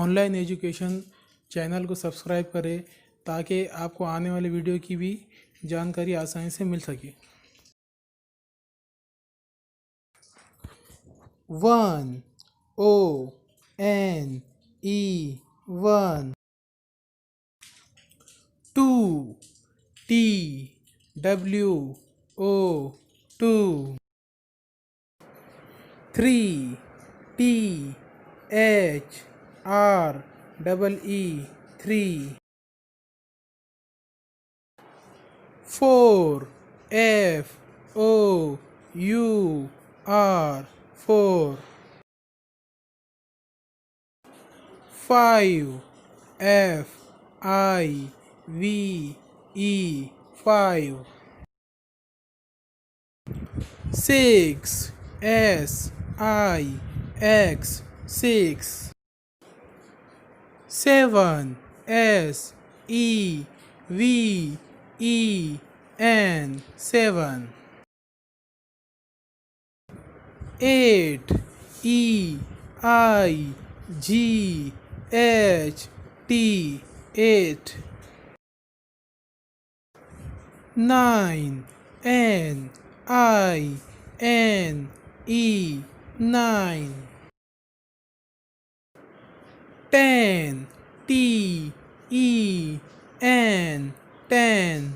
Online education channel को subscribe करें ताकि आपको आने वाले वीडियो की भी जानकारी आसानी से मिल सके। 1 O N E 1, 2 T W O 2, 3 T H R E 3, 4 F O U R 4, 5 F I V E 5, 6 S I X 6, 7 S E V E N 7, 8 E I G H T 8, 9 N I N E 9, 10 T E N 10,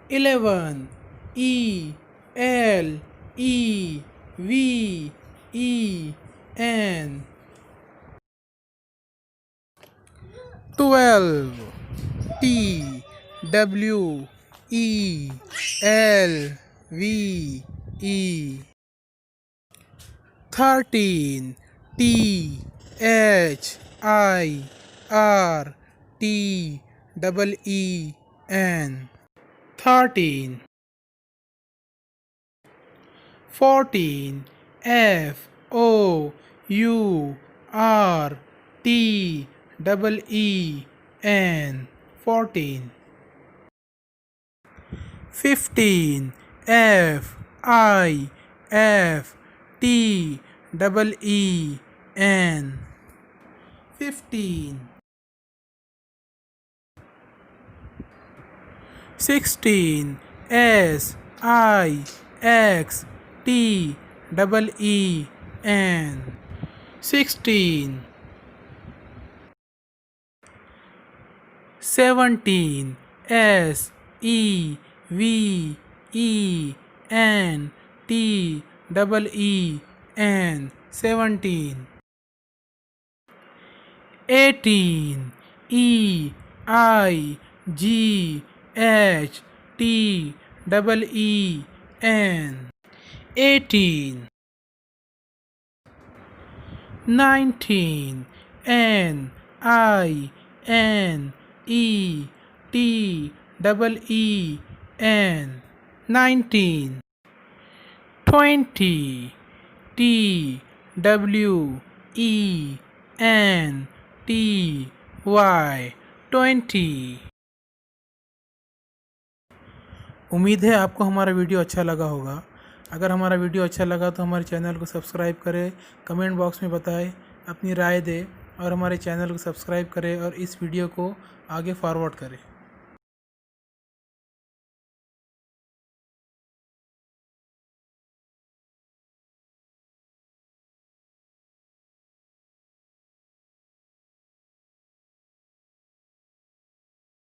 11 E L E V E N, 12 T W E L V E, 13 T H I R T E N, 13, 14 F O U R T E N, 14, 15 F I F T E N, 15, 16 S I X T E N, 16, 17 S E V E N T E N, 17, 18 E I G H T E N, 18, 19 N I N E T E N, 19, 20 T W E N T Y, 20। उम्मीद है आपको हमारा video अच्छा लगा होगा। अगर हमारा video अच्छा लगा तो हमारे चैनल को सब्सक्राइब करें, कमेंट बॉक्स में बताएं, अपनी राय दें और हमारे चैनल को सब्सक्राइब करें और इस वीडियो को आगे फॉरवर्ड करें।